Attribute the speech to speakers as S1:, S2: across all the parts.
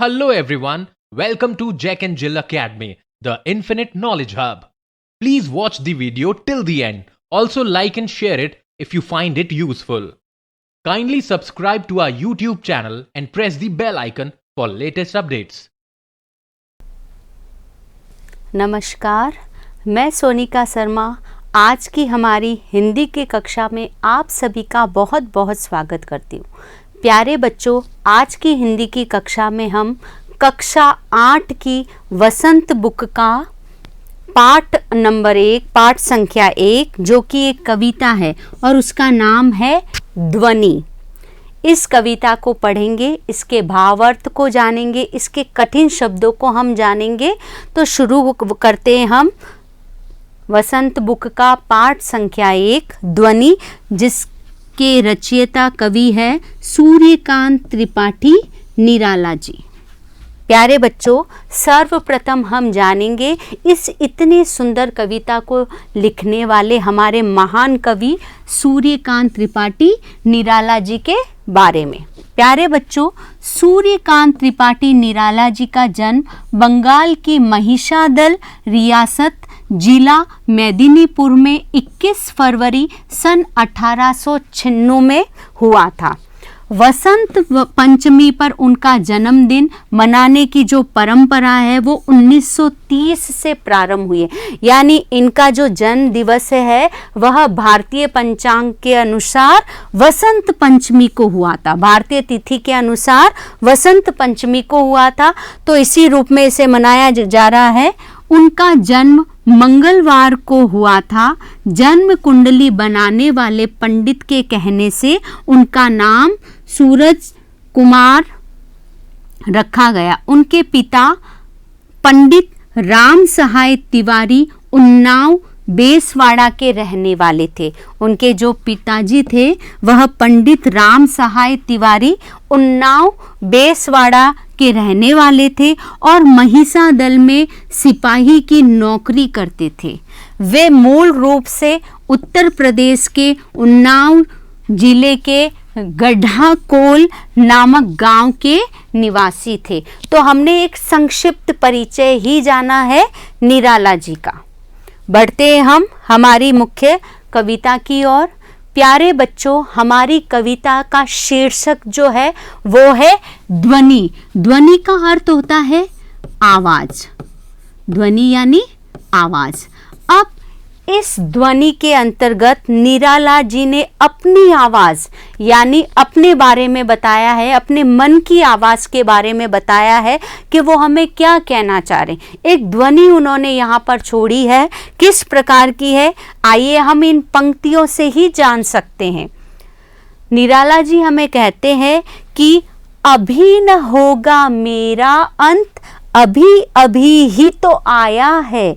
S1: Hello everyone, welcome to Jack and Jill Academy, the Infinite Knowledge Hub. Please watch the video till the end. Also like and share it if you find it useful. Kindly subscribe to our YouTube channel and press the bell icon for latest updates.
S2: नमस्कार, मैं सोनिका शर्मा आज की हमारी हिंदी की कक्षा में आप सभी का बहुत बहुत स्वागत करती हूँ। प्यारे बच्चों, आज की हिंदी की कक्षा में हम कक्षा 8 की वसंत बुक का पाठ नंबर 1, पाठ संख्या 1 जो कि एक कविता है और उसका नाम है ध्वनि। इस कविता को पढ़ेंगे, इसके भावार्थ को जानेंगे, इसके कठिन शब्दों को हम जानेंगे। तो शुरू करते हैं हम वसंत बुक का पाठ संख्या 1 ध्वनि, जिसके रचयिता कवि है सूर्यकांत त्रिपाठी निराला जी। प्यारे बच्चों, सर्वप्रथम हम जानेंगे इस इतनी सुंदर कविता को लिखने वाले हमारे महान कवि सूर्यकांत त्रिपाठी निराला जी के बारे में। प्यारे बच्चों, सूर्यकांत त्रिपाठी निराला जी का जन्म बंगाल की महिषादल रियासत जिला मेदिनीपुर में 21 फरवरी सन 1896 में हुआ था। वसंत पंचमी पर उनका जन्मदिन मनाने की जो परंपरा है वो 1930 से प्रारंभ हुई है। यानी इनका जो जन्म दिवस है वह भारतीय पंचांग के अनुसार वसंत पंचमी को हुआ था। भारतीय तिथि के अनुसार वसंत पंचमी को हुआ था, तो इसी रूप में इसे मनाया जा रहा है। उनका जन्म मंगलवार को हुआ था। जन्म कुंडली बनाने वाले पंडित के कहने से उनका नाम सूरज कुमार रखा गया। उनके पिता पंडित राम सहाय तिवारी उन्नाव बेसवाड़ा के रहने वाले थे। उनके जो पिताजी थे वह पंडित राम सहाय तिवारी उन्नाव बेसवाड़ा के रहने वाले थे और महिषादल में सिपाही की नौकरी करते थे। वे मूल रूप से उत्तर प्रदेश के उन्नाव जिले के गढ़ाकोल नामक गांव के निवासी थे। तो हमने एक संक्षिप्त परिचय ही जाना है निराला जी का। बढ़ते हैं हम हमारी मुख्य कविता की ओर। प्यारे बच्चों, हमारी कविता का शीर्षक जो है वो है ध्वनि। ध्वनि का अर्थ होता है आवाज। ध्वनि यानी आवाज। अब इस ध्वनि के अंतर्गत निराला जी ने अपनी आवाज यानी अपने बारे में बताया है, अपने मन की आवाज के बारे में बताया है कि वो हमें क्या कहना चाह रहे हैं। एक ध्वनि उन्होंने यहाँ पर छोड़ी है, किस प्रकार की है आइए हम इन पंक्तियों से ही जान सकते हैं। निराला जी हमें कहते हैं कि अभी न होगा मेरा अंत, अभी अभी ही तो आया है,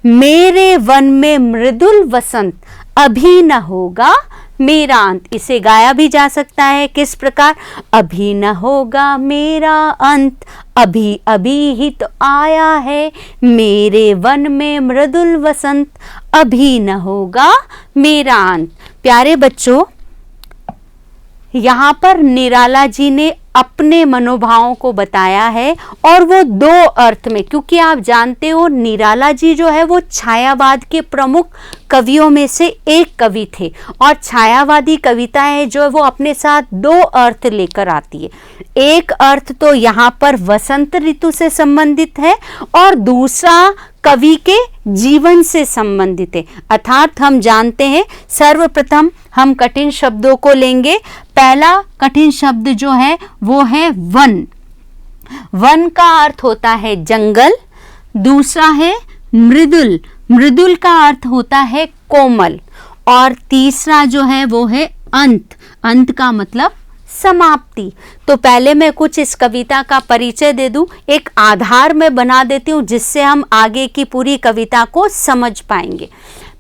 S2: मेरे वन में मृदुल वसंत, अभी न होगा मेरा अंत। इसे गाया भी जा सकता है किस प्रकार, अभी न होगा मेरा अंत, अभी अभी ही तो आया है, मेरे वन में मृदुल वसंत, अभी न होगा मेरा अंत। प्यारे बच्चों, यहाँ पर निराला जी ने अपने मनोभावों को बताया है और वो दो अर्थ में, क्योंकि आप जानते हो निराला जी जो है वो छायावाद के प्रमुख कवियों में से एक कवि थे और छायावादी कविताएं जो है वो अपने साथ दो अर्थ लेकर आती है। एक अर्थ तो यहाँ पर वसंत ऋतु से संबंधित है और दूसरा कवि के जीवन से संबंधित है। अर्थात हम जानते हैं, सर्वप्रथम हम कठिन शब्दों को लेंगे। पहला कठिन शब्द जो है वो है वन। वन का अर्थ होता है जंगल। दूसरा है मृदुल। मृदुल का अर्थ होता है कोमल। और तीसरा जो है वो है अंत। अंत का मतलब समाप्ति। तो पहले मैं कुछ इस कविता का परिचय दे दूं, एक आधार में बना देती हूं जिससे हम आगे की पूरी कविता को समझ पाएंगे।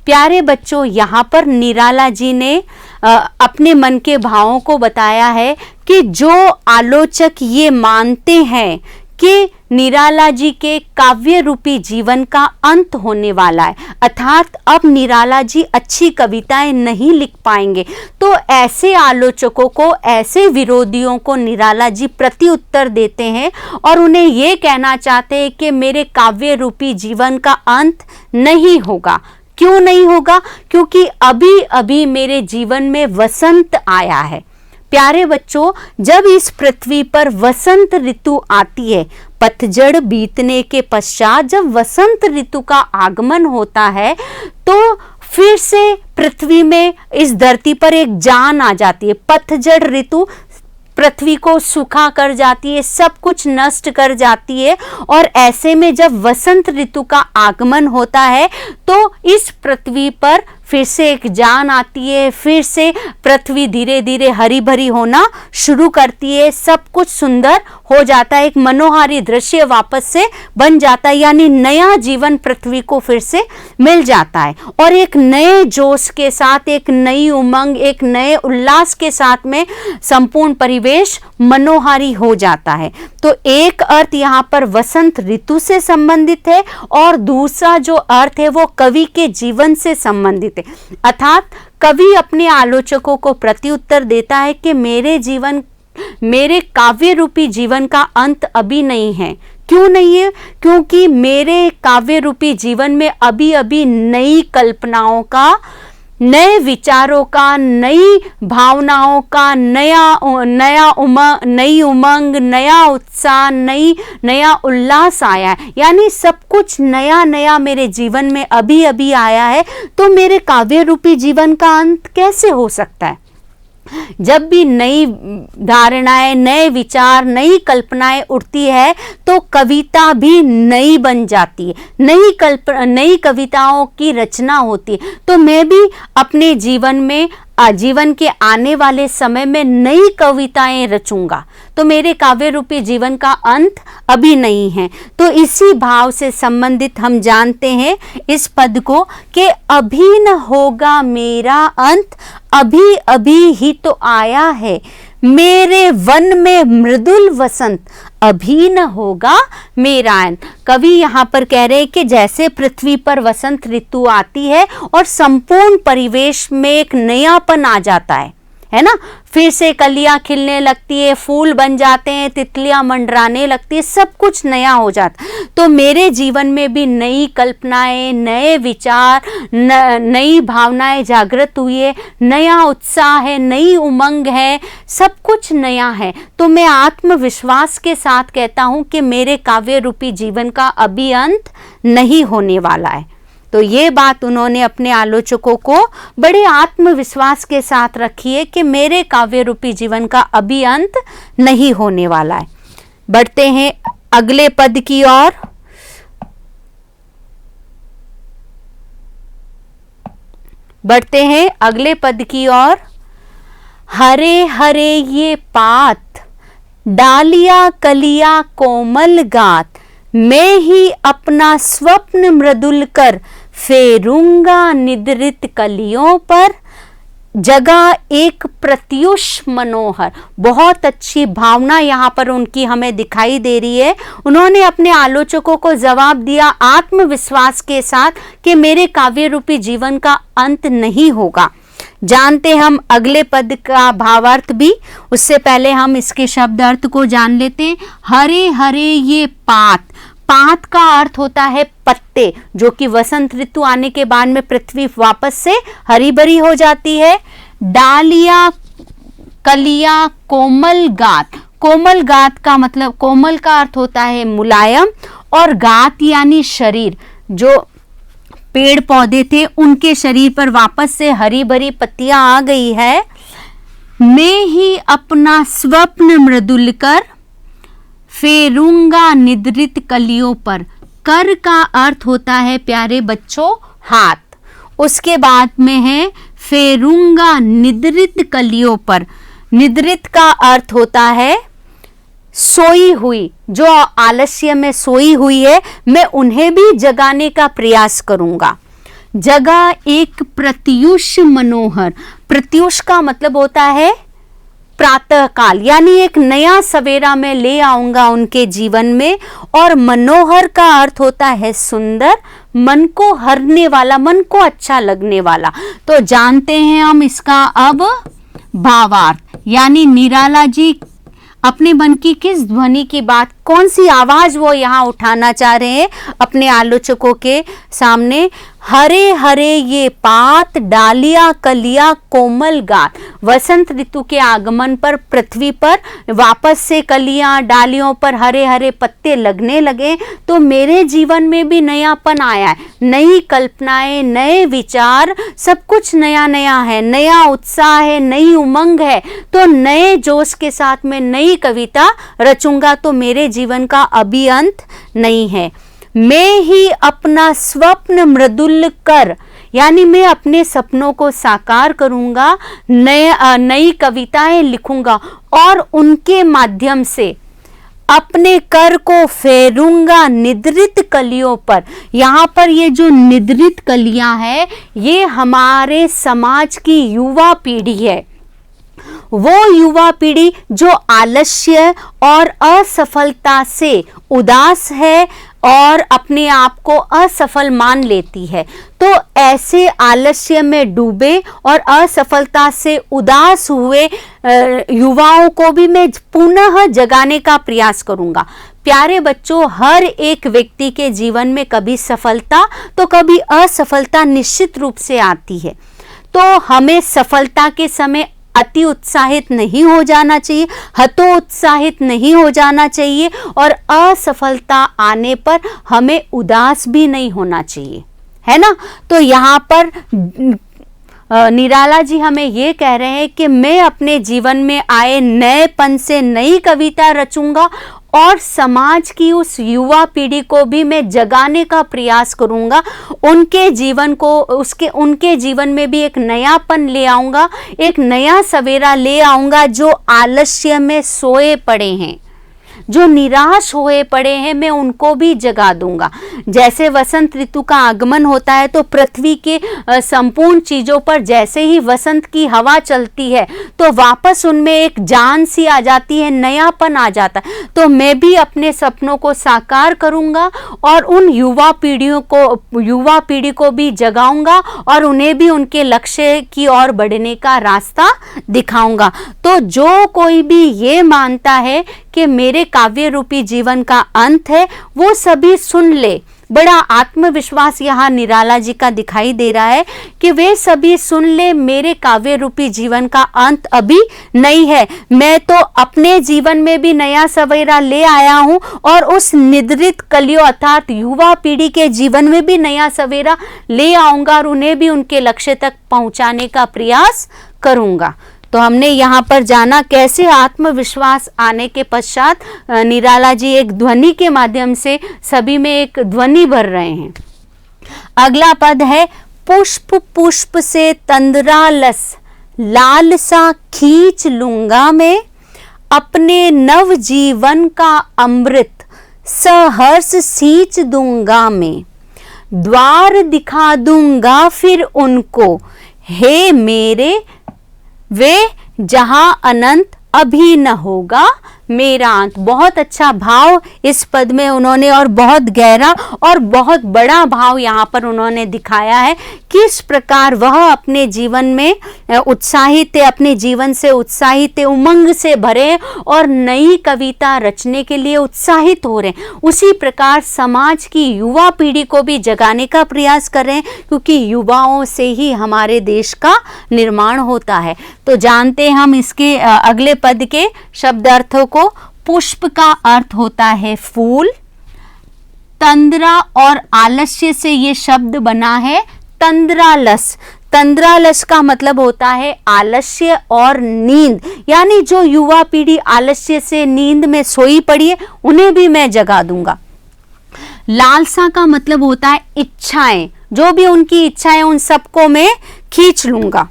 S2: प्यारे बच्चों, यहाँ पर निराला जी ने अपने मन के भावों को बताया है कि जो आलोचक ये मानते हैं कि निराला जी के काव्य रूपी जीवन का अंत होने वाला है, अर्थात अब निराला जी अच्छी कविताएं नहीं लिख पाएंगे। तो ऐसे आलोचकों को, ऐसे विरोधियों को निराला जी प्रत्युत्तर देते हैं और उन्हें ये कहना चाहते हैं कि मेरे काव्य रूपी जीवन का अंत नहीं होगा। क्यों नहीं होगा? क्योंकि अभी अभी मेरे जीवन में वसंत आया है। प्यारे बच्चों, जब इस पृथ्वी पर वसंत ऋतु आती है, पतझड़ बीतने के पश्चात जब वसंत ऋतु का आगमन होता है, तो फिर से पृथ्वी में, इस धरती पर एक जान आ जाती है। पतझड़ ऋतु पृथ्वी को सूखा कर जाती है, सब कुछ नष्ट कर जाती है, और ऐसे में जब वसंत ऋतु का आगमन होता है तो इस पृथ्वी पर फिर से एक जान आती है, फिर से पृथ्वी धीरे धीरे हरी भरी होना शुरू करती है, सब कुछ सुंदर हो जाता है, एक मनोहारी दृश्य वापस से बन जाता है, यानी नया जीवन पृथ्वी को फिर से मिल जाता है और एक नए जोश के साथ, एक नई उमंग, एक नए उल्लास के साथ में संपूर्ण परिवेश मनोहारी हो जाता है। तो एक अर्थ यहाँ पर वसंत ऋतु से संबंधित है और दूसरा जो अर्थ है वो कवि के जीवन से संबंधित है। अर्थात कवि अपने आलोचकों को प्रत्युत्तर देता है कि मेरे काव्य रूपी जीवन का अंत अभी नहीं है। क्यों नहीं है? क्योंकि मेरे काव्य रूपी जीवन में अभी अभी नई कल्पनाओं का, नए विचारों का, नई भावनाओं का, नई उमंग, नया उत्साह, नया उल्लास आया है, यानी सब कुछ नया नया मेरे जीवन में अभी अभी आया है। तो मेरे काव्य रूपी जीवन का अंत कैसे हो सकता है? जब भी नई धारणाएं, नए विचार, नई कल्पनाएं उठती है तो कविता भी नई बन जाती है, नई कविताओं की रचना होती है। तो मैं भी अपने जीवन के आने वाले समय में नई कविताएं रचूंगा। तो मेरे काव्य रूपी जीवन का अंत अभी नहीं है। तो इसी भाव से संबंधित हम जानते हैं इस पद को कि अभी न होगा मेरा अंत, अभी अभी ही तो आया है, मेरे वन में मृदुल वसंत, अभी न होगा मेरा अंत। कवि यहाँ पर कह रहे हैं कि जैसे पृथ्वी पर वसंत ऋतु आती है और संपूर्ण परिवेश में एक नयापन आ जाता है ना, फिर से कलियां खिलने लगती है, फूल बन जाते हैं, तितलियां मंडराने लगती है, सब कुछ नया हो जाता। तो मेरे जीवन में भी नई कल्पनाएं, नए विचार, नई भावनाएं जागृत हुई है, नया उत्साह है, नई उमंग है, सब कुछ नया है। तो मैं आत्मविश्वास के साथ कहता हूं कि मेरे काव्य रूपी जीवन का अभी अंत नहीं होने वाला है। तो ये बात उन्होंने अपने आलोचकों को बड़े आत्मविश्वास के साथ रखी है कि मेरे काव्य रूपी जीवन का अभी अंत नहीं होने वाला है। बढ़ते हैं अगले पद की ओर। बढ़ते हैं अगले पद की ओर। हरे हरे ये पात, डालिया कलिया कोमल गात, मैं ही अपना स्वप्न मृदुल कर, फेरूंगा निद्रित कलियों पर, जगह एक प्रत्युष मनोहर। बहुत अच्छी भावना यहाँ पर उनकी हमें दिखाई दे रही है। उन्होंने अपने आलोचकों को जवाब दिया आत्मविश्वास के साथ कि मेरे काव्य रूपी जीवन का अंत नहीं होगा। जानते हम अगले पद का भावार्थ भी, उससे पहले हम इसके शब्द अर्थ को जान लेते हैं। हरे हरे ये पात, पात का अर्थ होता है पत्ते, जो कि वसंत ऋतु आने के बाद में पृथ्वी वापस से हरी भरी हो जाती है। डालिया कलिया कोमल गात, कोमल गात का मतलब, कोमल का अर्थ होता है मुलायम, और गात यानी शरीर। जो पेड़ पौधे थे उनके शरीर पर वापस से हरी भरी पत्तियां आ गई है। मैं ही अपना स्वप्न मृदुल कर, फेरूंगा निद्रित कलियों पर। कर का अर्थ होता है प्यारे बच्चों हाथ। उसके बाद में है फेरूंगा निद्रित कलियों पर। निद्रित का अर्थ होता है सोई हुई, जो आलस्य में सोई हुई है, मैं उन्हें भी जगाने का प्रयास करूंगा। जगह एक प्रत्युष मनोहर। प्रत्युष का मतलब होता है प्रातः काल यानी एक नया सवेरा मैं ले आऊंगा उनके जीवन में। और मनोहर का अर्थ होता है सुंदर, मन को हरने वाला, मन को अच्छा लगने वाला। तो जानते हैं हम इसका अब भावार्थ, यानी निराला जी अपने मन की किस ध्वनि की बात, कौन सी आवाज वो यहाँ उठाना चाह रहे हैं अपने आलोचकों के सामने। हरे हरे ये पात, डालिया कलिया कोमल गात। वसंत ऋतु के आगमन पर पृथ्वी पर वापस से कलियां, डालियों पर हरे हरे पत्ते लगने लगे, तो मेरे जीवन में भी नयापन आया है, नई कल्पनाएं, नए विचार, सब कुछ नया नया है, नया उत्साह है, नई उमंग है। तो नए जोश के साथ मैं नई कविता रचूंगा, तो मेरे जीवन का अभी अंत नहीं है। मैं ही अपना स्वप्न मृदुल कर, यानी मैं अपने सपनों को साकार करूंगा, नई कविताएं लिखूंगा और उनके माध्यम से अपने कर को फेरूंगा निद्रित कलियों पर। यहाँ पर ये जो निद्रित कलियां है, ये हमारे समाज की युवा पीढ़ी है। वो युवा पीढ़ी जो आलस्य और असफलता से उदास है और अपने आप को असफल मान लेती है। तो ऐसे आलस्य में डूबे और असफलता से उदास हुए युवाओं को भी मैं पुनः जगाने का प्रयास करूंगा। प्यारे बच्चों, हर एक व्यक्ति के जीवन में कभी सफलता तो कभी असफलता निश्चित रूप से आती है। तो हमें सफलता के समय अति उत्साहित नहीं हो जाना चाहिए, हतोत्साहित नहीं हो जाना चाहिए, और असफलता आने पर हमें उदास भी नहीं होना चाहिए, है ना। तो यहाँ पर निराला जी हमें ये कह रहे हैं कि मैं अपने जीवन में आए नएपन से नई कविता रचूंगा और समाज की उस युवा पीढ़ी को भी मैं जगाने का प्रयास करूंगा। उनके जीवन को उनके जीवन में भी एक नयापन ले आऊंगा, एक नया सवेरा ले आऊंगा। जो आलस्य में सोए पड़े हैं, जो निराश हुए पड़े हैं, मैं उनको भी जगा दूंगा। जैसे वसंत ऋतु का आगमन होता है तो पृथ्वी के संपूर्ण चीजों पर जैसे ही वसंत की हवा चलती है तो वापस उनमें एक जान सी आ जाती है, नयापन आ जाता है। तो मैं भी अपने सपनों को साकार करूंगा और उन युवा पीढ़ी को भी जगाऊंगा और उन्हें भी उनके लक्ष्य की ओर बढ़ने का रास्ता दिखाऊंगा। तो जो कोई भी ये मानता है कि मेरे काव्य रूपी जीवन का अंत है, वो सभी सुन ले। बड़ा आत्मविश्वास यहाँ निराला जी का दिखाई दे रहा है कि वे सभी सुन ले, मेरे काव्य रूपी जीवन का अंत अभी नहीं है। मैं तो अपने जीवन में भी नया सवेरा ले आया हूँ और उस निद्रित कलियों अर्थात युवा पीढ़ी के जीवन में भी नया सवेरा ले आऊंगा और उन्हें भी उनके लक्ष्य तक पहुंचाने का प्रयास करूंगा। तो हमने यहाँ पर जाना कैसे आत्मविश्वास आने के पश्चात निराला जी एक ध्वनि के माध्यम से सभी में एक ध्वनि भर रहे हैं। अगला पद है, पुष्प पुष्प से तंद्रालस लालसा खींच लूंगा मैं, अपने नव जीवन का अमृत सहर्ष सींच दूंगा मैं, द्वार दिखा दूंगा फिर उनको, हे मेरे वे जहां अनंत अभी न होगा मेरा अंत। बहुत अच्छा भाव इस पद में उन्होंने, और बहुत गहरा और बहुत बड़ा भाव यहाँ पर उन्होंने दिखाया है। किस प्रकार वह अपने जीवन में उत्साहित है, अपने जीवन से उत्साहित है, उमंग से भरे और नई कविता रचने के लिए उत्साहित हो रहे हैं। उसी प्रकार समाज की युवा पीढ़ी को भी जगाने का प्रयास कर रहे हैं, क्योंकि युवाओं से ही हमारे देश का निर्माण होता है। तो जानते हैं हम इसके अगले पद के शब्द अर्थों को। पुष्प का अर्थ होता है फूल, तंद्रा और आलस्य से ये शब्द बना है तंद्रालस। तंद्रालस का मतलब होता है आलस्य और नींद, यानी जो युवा पीढ़ी आलस्य से नींद में सोई पड़ी है उन्हें भी मैं जगा दूंगा। लालसा का मतलब होता है इच्छाएं, जो भी उनकी इच्छाएं उन सबको मैं खींच लूंगा।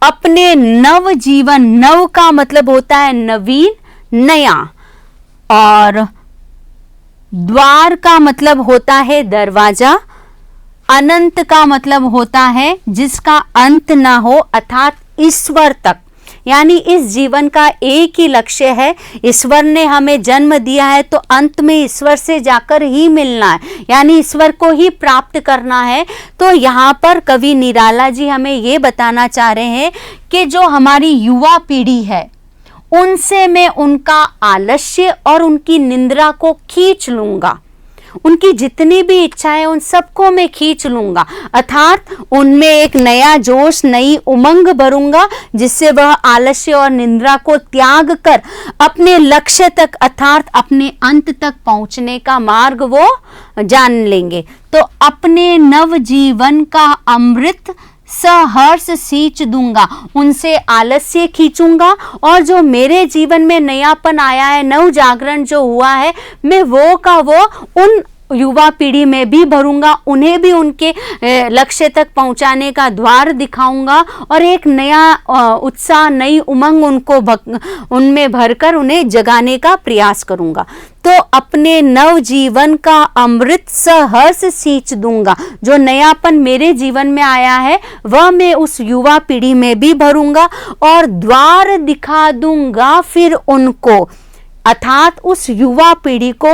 S2: अपने नव जीवन, नव का मतलब होता है नवीन, नया, और द्वार का मतलब होता है दरवाजा, अनंत का मतलब होता है जिसका अंत ना हो अर्थात ईश्वर तक, यानी इस जीवन का एक ही लक्ष्य है, ईश्वर ने हमें जन्म दिया है तो अंत में ईश्वर से जाकर ही मिलना है, यानी ईश्वर को ही प्राप्त करना है। तो यहाँ पर कवि निराला जी हमें ये बताना चाह रहे हैं कि जो हमारी युवा पीढ़ी है उनसे मैं उनका आलस्य और उनकी निंद्रा को खींच लूंगा, उनकी जितनी भी इच्छाएं उन सबको मैं खींच लूंगा, अर्थात उनमें एक नया जोश, नई उमंग भरूंगा, जिससे वह आलस्य और निंद्रा को त्याग कर अपने लक्ष्य तक अर्थात अपने अंत तक पहुंचने का मार्ग वो जान लेंगे। तो अपने नव जीवन का अमृत सहर्ष सींच दूंगा, उनसे आलस्य खींचूंगा और जो मेरे जीवन में नयापन आया है, नव जागरण जो हुआ है, मैं वो का वो उन युवा पीढ़ी में भी भरूंगा, उन्हें भी उनके लक्ष्य तक पहुंचाने का द्वार दिखाऊंगा और एक नया उत्साह, नई उमंग उनमें भरकर उन्हें जगाने का प्रयास करूंगा। तो अपने नव जीवन का अमृत सहर्ष सींच दूंगा, जो नयापन मेरे जीवन में आया है वह मैं उस युवा पीढ़ी में भी भरूंगा और द्वार दिखा दूंगा फिर उनको, अर्थात उस युवा पीढ़ी को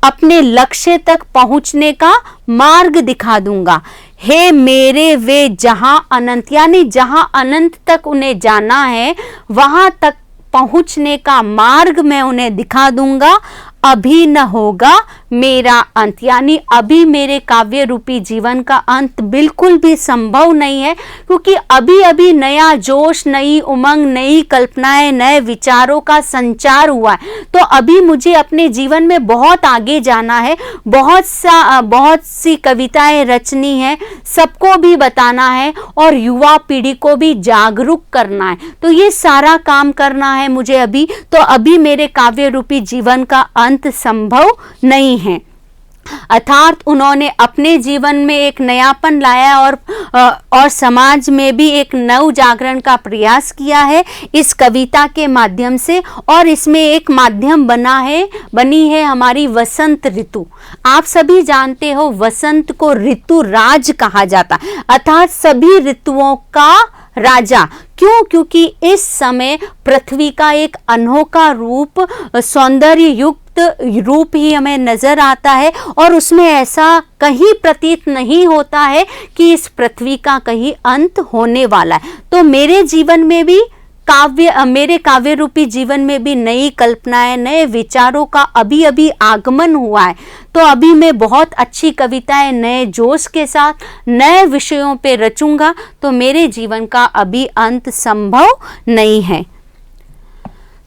S2: अपने लक्ष्य तक पहुंचने का मार्ग दिखा दूंगा। हे मेरे वे जहां अनंत, यानी जहां अनंत तक उन्हें जाना है वहां तक पहुंचने का मार्ग मैं उन्हें दिखा दूंगा। अभी न होगा मेरा अंत, यानी अभी मेरे काव्य रूपी जीवन का अंत बिल्कुल भी संभव नहीं है, क्योंकि अभी अभी नया जोश, नई उमंग, नई कल्पनाएं, नए विचारों का संचार हुआ है। तो अभी मुझे अपने जीवन में बहुत आगे जाना है, बहुत सी कविताएं रचनी है, सबको भी बताना है और युवा पीढ़ी को भी जागरूक करना है। तो ये सारा काम करना है मुझे अभी, तो अभी मेरे काव्य रूपी जीवन का अंत संभव नहीं है। अर्थात उन्होंने अपने जीवन में एक नयापन लाया और समाज में भी एक नव जागरण का प्रयास किया है इस कविता के माध्यम से। और इसमें एक माध्यम बनी है हमारी वसंत ऋतु। आप सभी जानते हो वसंत को ऋतु राज कहा जाता, अर्थात सभी ऋतुओं का राजा। क्यों? क्योंकि इस समय पृथ्वी का एक अनोखा रूप, सौंदर्य युक्त रूप ही हमें नजर आता है और उसमें ऐसा कहीं प्रतीत नहीं होता है कि इस पृथ्वी का कहीं अंत होने वाला है। तो मेरे जीवन में भी मेरे काव्य रूपी जीवन में भी नई कल्पनाएं, नए विचारों का अभी अभी आगमन हुआ है। तो अभी मैं बहुत अच्छी कविताएं नए जोश के साथ नए विषयों पे रचूंगा, तो मेरे जीवन का अभी अंत संभव नहीं है।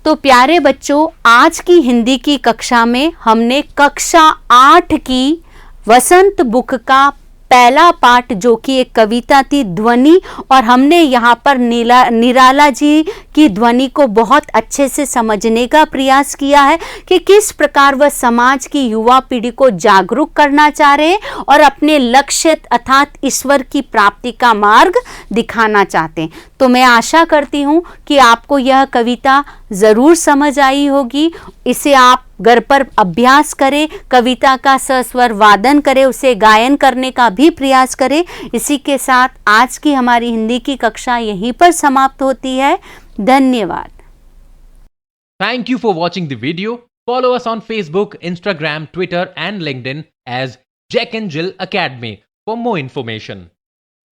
S2: तो प्यारे बच्चों, आज की हिंदी की कक्षा में हमने कक्षा 8 की वसंत बुक का पहला पाठ, जो कि एक कविता थी ध्वनि, और हमने यहाँ पर निराला जी की ध्वनि को बहुत अच्छे से समझने का प्रयास किया है कि किस प्रकार वह समाज की युवा पीढ़ी को जागरूक करना चाह रहे हैं और अपने लक्ष्य अर्थात ईश्वर की प्राप्ति का मार्ग दिखाना चाहते हैं। तो मैं आशा करती हूँ कि आपको यह कविता ज़रूर समझ आई होगी। इसे आप घर पर अभ्यास करें, कविता का सस्वर वादन करें, उसे गायन करने का भी प्रयास करें। इसी के साथ आज की हमारी हिंदी की कक्षा यहीं पर समाप्त होती है। धन्यवाद।
S1: Thank you for watching the video. Follow us on Facebook, Instagram, Twitter and LinkedIn as Jack and Jill Academy for more information.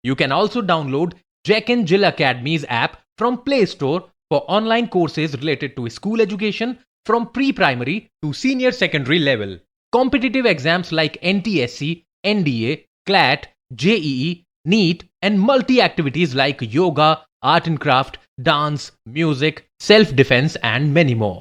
S1: You can also download Jack and Jill Academy's app from Play Store for online courses related to school education from pre-primary to senior secondary level. Competitive exams like NTSC, NDA, CLAT, JEE, NEET and multi-activities like yoga, art and craft, dance, music, self-defense and many more.